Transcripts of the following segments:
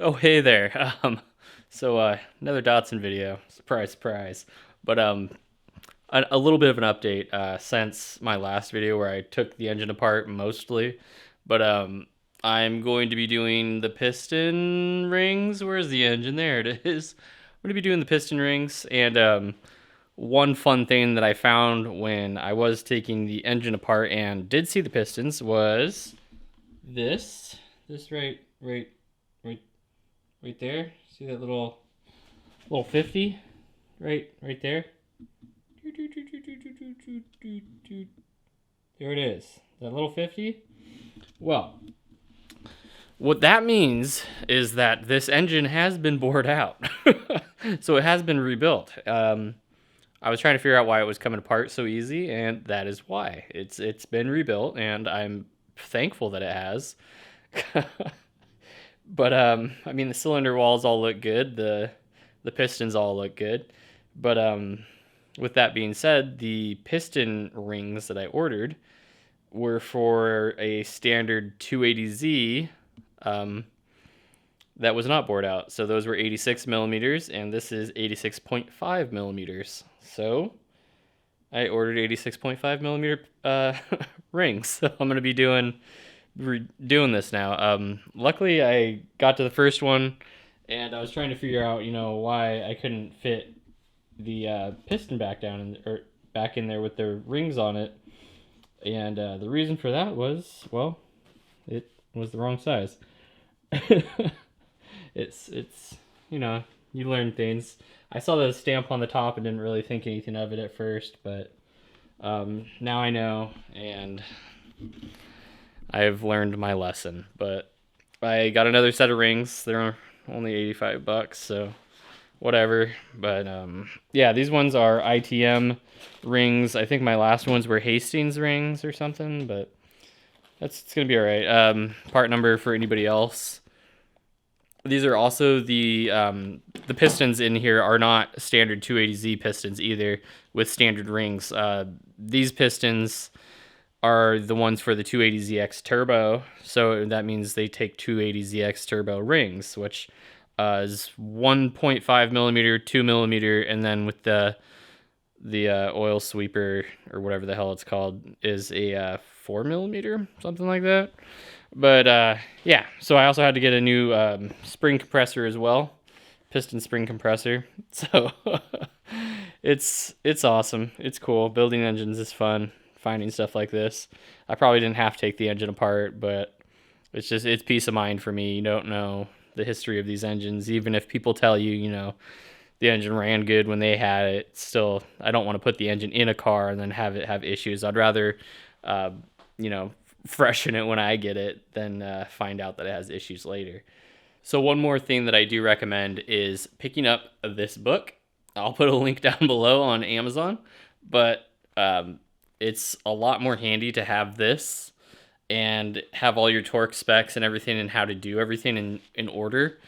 Oh, hey there. Another Datsun video. Surprise, surprise. But a little bit of an update since my last video where I took the engine apart mostly. But I'm going to be doing the piston rings. Where's the engine? There it is. I'm going to be doing the piston rings. And one fun thing that I found when I was taking the engine apart and did see the pistons was this. This right right there. See that little 50 right there. There it is. That little 50. Well, what that means is that this engine has been bored out. So it has been rebuilt. I was trying to figure out why it was coming apart so easy, and that is why. It's been rebuilt, and I'm thankful that it has. But I mean, the cylinder walls all look good. The pistons all look good. But with that being said, the piston rings that I ordered were for a standard 280Z that was not bored out. So those were 86 millimeters, and this is 86.5 millimeters. So I ordered 86.5 millimeter rings. So I'm going to be doing this now. Luckily, I got to the first one, and I was trying to figure out, why I couldn't fit the piston back in there with the rings on it. And the reason for that was, well, it was the wrong size. it's you learn things. I saw the stamp on the top and didn't really think anything of it at first, but now I know, and I've learned my lesson. But I got another set of rings. They're only $85, so whatever. But yeah, these ones are ITM rings. I think my last ones were Hastings rings or something, but it's gonna be all right. Part number for anybody else. These are also the pistons in here are not standard 280Z pistons either with standard rings. These pistons are the ones for the 280ZX turbo, so that means they take 280ZX turbo rings, which is 1.5 millimeter, 2 millimeter, and then with the oil sweeper or whatever the hell it's called is a 4 millimeter, something like that. But yeah, so I also had to get a new spring compressor as well, piston spring compressor. So it's awesome. It's cool. Building engines is fun. Finding stuff like this. I probably didn't have to take the engine apart, but it's peace of mind for me. You don't know the history of these engines, even if people tell you, the engine ran good when they had it. Still, I don't want to put the engine in a car and then have it have issues. I'd rather, freshen it when I get it than find out that it has issues later. So one more thing that I do recommend is picking up this book. I'll put a link down below on Amazon, but it's a lot more handy to have this and have all your torque specs and everything and how to do everything in order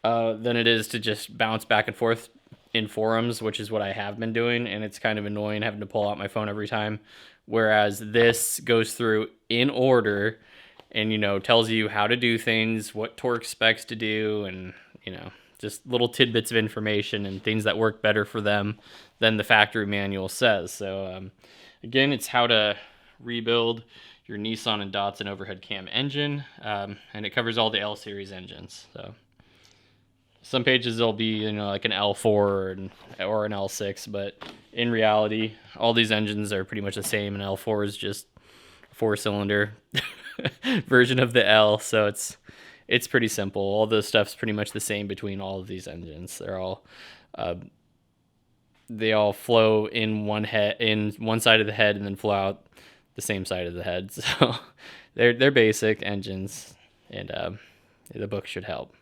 than it is to just bounce back and forth in forums, which is what I have been doing, and it's kind of annoying having to pull out my phone every time. Whereas this goes through in order and, tells you how to do things, what torque specs to do, and, just little tidbits of information and things that work better for them than the factory manual says. So, again, it's how to rebuild your Nissan and Datsun overhead cam engine, and it covers all the L series engines. So some pages there'll be like an L4 or an L6, but in reality, all these engines are pretty much the same. An L4 is just a 4-cylinder version of the L, so it's pretty simple. All the stuff's pretty much the same between all of these engines. They all flow in one side of the head and then flow out the same side of the head. So they're basic engines, and the book should help.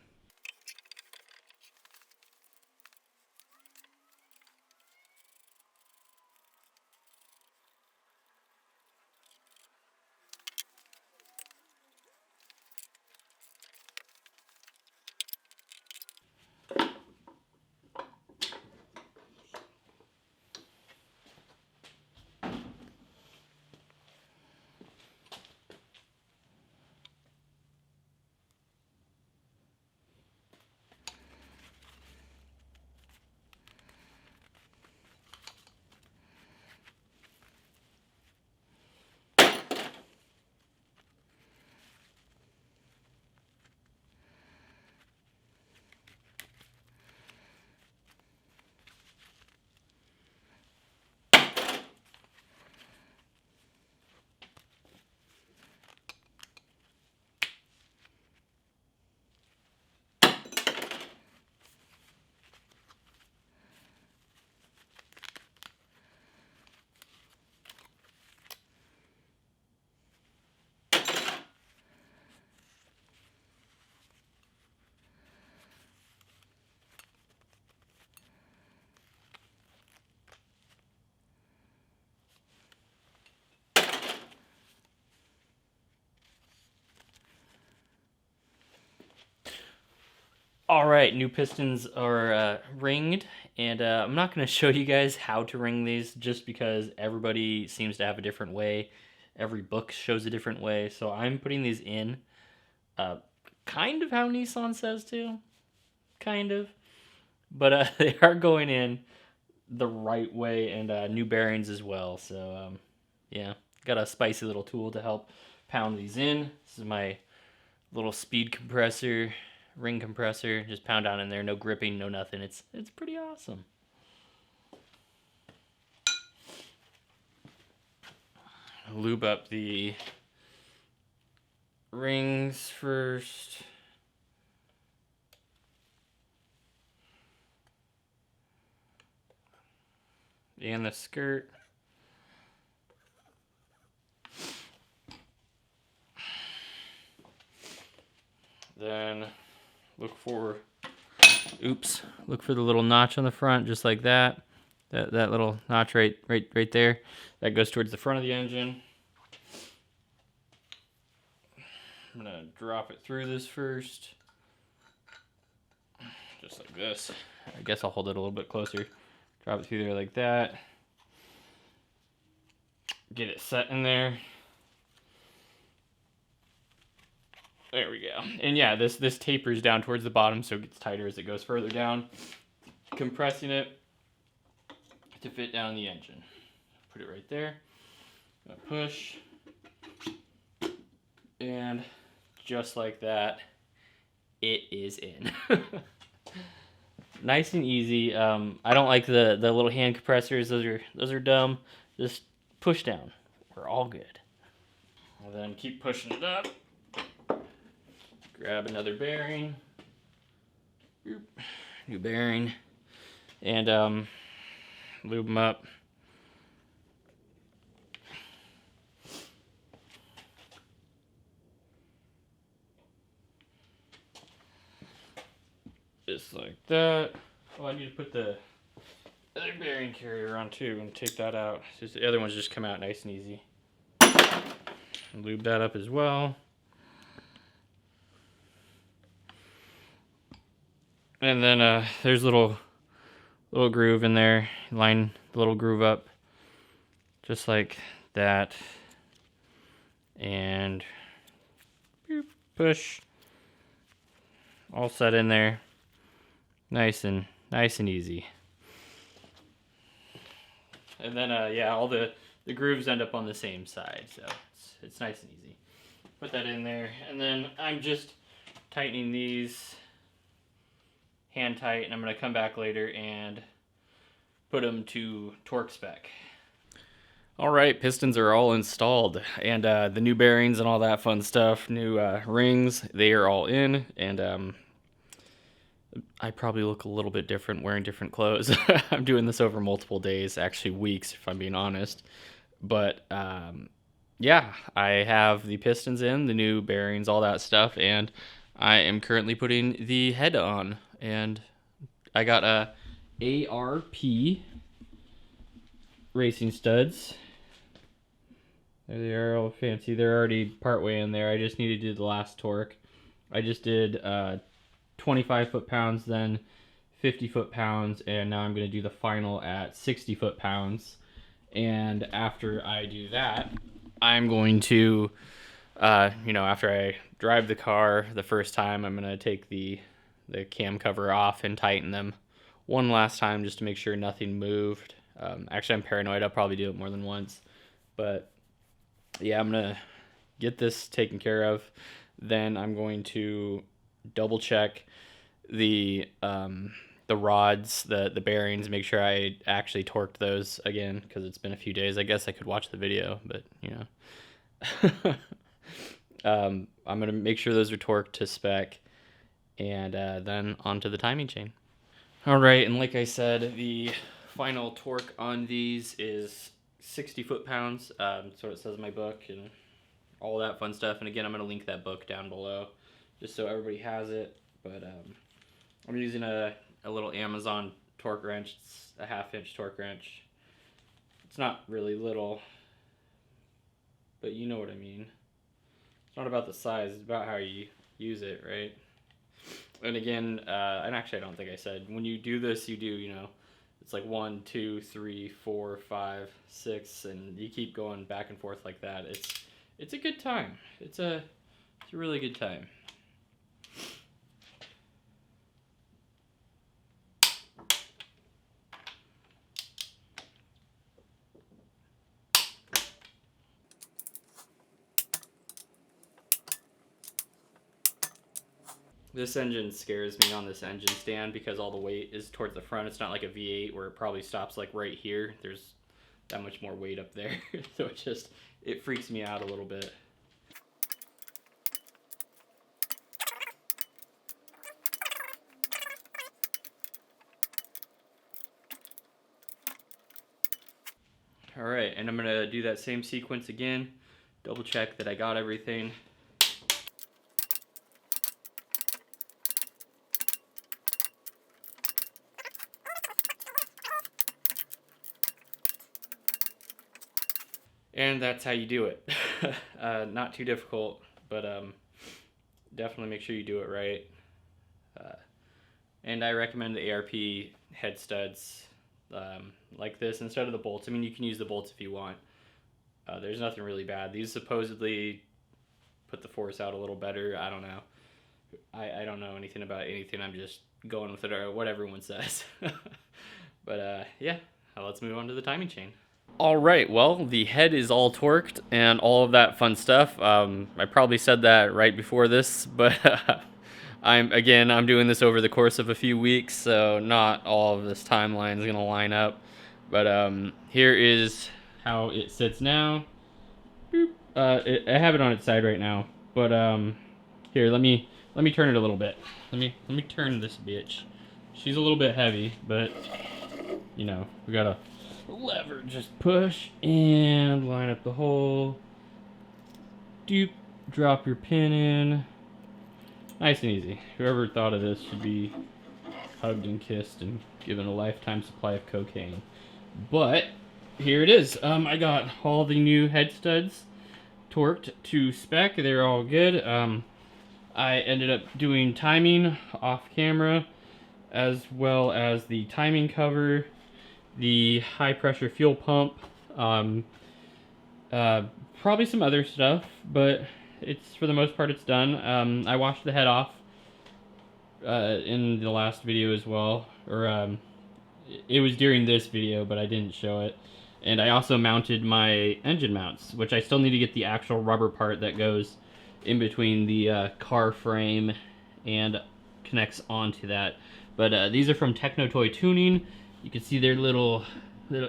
All right, new pistons are ringed, and I'm not going to show you guys how to ring these just because everybody seems to have a different way. Every book shows a different way, so I'm putting these in uh, kind of how Nissan says to, kind of, but they are going in the right way, and new bearings as well. So yeah, got a spicy little tool to help pound these in. This is my little speed compressor, ring compressor. Just pound down in there, no gripping, no nothing. It's pretty awesome. Lube up the rings first. And the skirt. Then look for the little notch on the front, just like that. That little notch right there. That goes towards the front of the engine. I'm gonna drop it through this first, just like this. I guess I'll hold it a little bit closer. Drop it through there like that. Get it set in there. There we go. And yeah, this tapers down towards the bottom, so it gets tighter as it goes further down. Compressing it to fit down the engine. Put it right there. Push. And just like that, it is in. Nice and easy. I don't like the little hand compressors. Those are dumb. Just push down. We're all good. And then keep pushing it up. Grab another bearing. New bearing. And lube them up. Just like that. Oh, I need to put the other bearing carrier on too and take that out. The other ones just come out nice and easy. And lube that up as well. And then there's a little groove in there. Line the little groove up just like that. And push. All set in there. Nice and easy. And then yeah, all the grooves end up on the same side, so it's nice and easy. Put that in there, and then I'm just tightening these hand tight, and I'm going to come back later and put them to torque spec. All right, pistons are all installed, and the new bearings and all that fun stuff, new rings, they are all in, and I probably look a little bit different wearing different clothes. I'm doing this over multiple days, actually weeks, if I'm being honest. But yeah, I have the pistons in, the new bearings, all that stuff, and I am currently putting the head on. And I got a ARP racing studs. There they are, all fancy. They're already partway in there. I just need to do the last torque. I just did 25 foot-pounds, then 50 foot-pounds, and now I'm going to do the final at 60 foot-pounds. And after I do that, I'm going to, after I drive the car the first time, I'm going to take the cam cover off and tighten them one last time just to make sure nothing moved. Actually, I'm paranoid. I'll probably do it more than once. But yeah, I'm going to get this taken care of. Then I'm going to double check the rods, the bearings, make sure I actually torqued those again, because it's been a few days. I guess I could watch the video, but I'm going to make sure those are torqued to spec, and then onto the timing chain. All right, and like I said, the final torque on these is 60 foot-pounds. That's what it says in my book, and all that fun stuff. And again, I'm going to link that book down below, just so everybody has it. But I'm using a little Amazon torque wrench. It's a 1/2-inch torque wrench. It's not really little, but you know what I mean. It's not about the size, it's about how you use it, right? And again, and actually I don't think I said, when you do this, you do, you know, it's like 1, 2, 3, 4, 5, 6, and you keep going back and forth like that. It's a good time. It's a really good time. This engine scares me on this engine stand because all the weight is towards the front. It's not like a V8 where it probably stops like right here. There's that much more weight up there. So it freaks me out a little bit. All right, and I'm gonna do that same sequence again. Double check that I got everything. And that's how you do it. Not too difficult, but definitely make sure you do it right. And I recommend the ARP head studs like this instead of the bolts. I mean, you can use the bolts if you want. There's nothing really bad. These supposedly put the force out a little better. I don't know. I don't know anything about anything. I'm just going with it or what everyone says. But yeah, let's move on to the timing chain. All right, well, the head is all torqued and all of that fun stuff. I probably said that right before this, but I'm doing this over the course of a few weeks, so not all of this timeline is gonna line up. But here is how it sits now. I have it on its side right now, but here, let me turn it a little bit. Let me turn this bitch. She's a little bit heavy, but you know, we gotta lever, just push and line up the hole. Doop, drop your pin in. Nice and easy. Whoever thought of this should be hugged and kissed and given a lifetime supply of cocaine. But here it is. I got all the new head studs torqued to spec. They're all good. I ended up doing timing off camera, as well as the timing cover, the high pressure fuel pump, probably some other stuff, but it's, for the most part, it's done. I washed the head off in the last video as well, or it was during this video, but I didn't show it. And I also mounted my engine mounts, which I still need to get the actual rubber part that goes in between the car frame and connects onto that. But these are from Techno Toy Tuning. You can see their little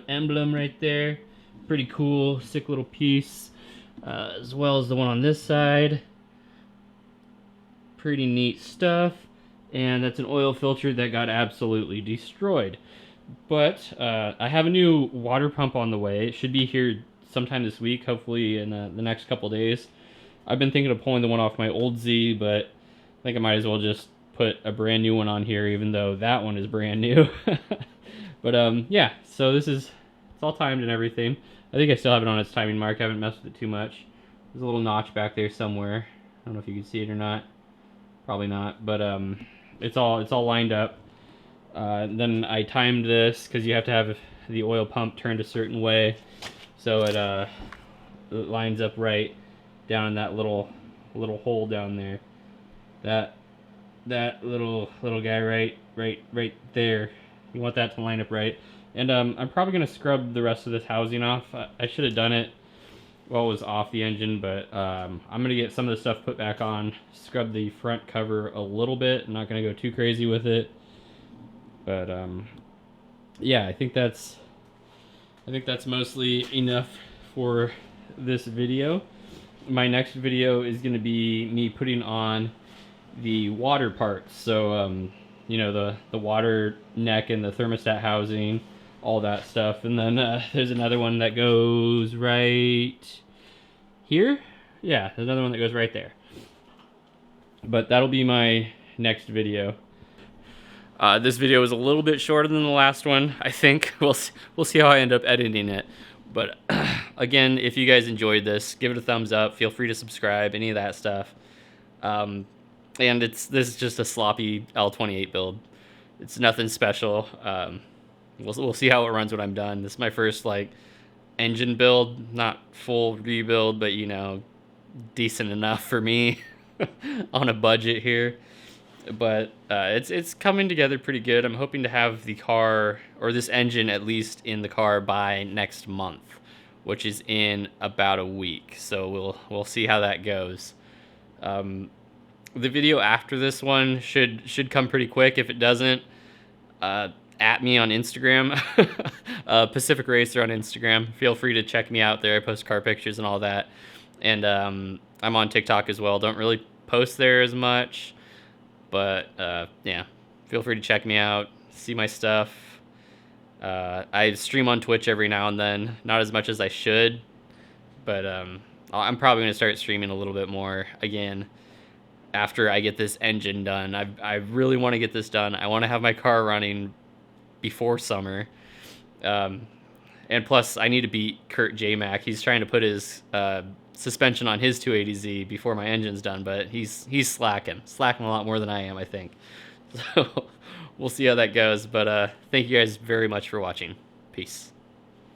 emblem right there. Pretty cool, sick little piece. As well as the one on this side. Pretty neat stuff. And that's an oil filter that got absolutely destroyed. But I have a new water pump on the way. It should be here sometime this week, hopefully in the next couple days. I've been thinking of pulling the one off my old Z, but I think I might as well just put a brand new one on here, even though that one is brand new. But yeah, so it's all timed and everything. I think I still have it on its timing mark. I haven't messed with it too much. There's a little notch back there somewhere. I don't know if you can see it or not. Probably not, but it's all lined up. Then I timed this because you have to have the oil pump turned a certain way, so it lines up right down in that little hole down there. That little guy right there. You want that to line up right. And I'm probably gonna scrub the rest of this housing off. I should have done it while it was off the engine, but I'm gonna get some of the stuff put back on, scrub the front cover a little bit. I'm not gonna go too crazy with it, but yeah, I think that's mostly enough for this video. My next video is gonna be me putting on the water parts. So you know, the water neck and the thermostat housing, all that stuff. And then there's another one that goes right here. Yeah, there's another one that goes right there. But that'll be my next video. This video is a little bit shorter than the last one, I think. We'll see how I end up editing it. But again, if you guys enjoyed this, give it a thumbs up. Feel free to subscribe, any of that stuff. and this is just a sloppy L28 build. It's nothing special. We'll see how it runs when I'm done. This is my first like engine build, not full rebuild, but decent enough for me on a budget here. But it's coming together pretty good. I'm hoping to have the car, or this engine at least, in the car by next month, which is in about a week. So we'll see how that goes. The video after this one should come pretty quick. If it doesn't, at me on Instagram, Pacific Racer on Instagram. Feel free to check me out there. I post car pictures and all that. And I'm on TikTok as well. Don't really post there as much, but yeah, feel free to check me out, see my stuff. I stream on Twitch every now and then, not as much as I should, but I'm probably going to start streaming a little bit more again after I get this engine done. I really want to get this done. I want to have my car running before summer. And plus, I need to beat Kurt J-Mac. He's trying to put his suspension on his 280Z before my engine's done, but he's slacking a lot more than I am, I think. So we'll see how that goes. But thank you guys very much for watching. Peace.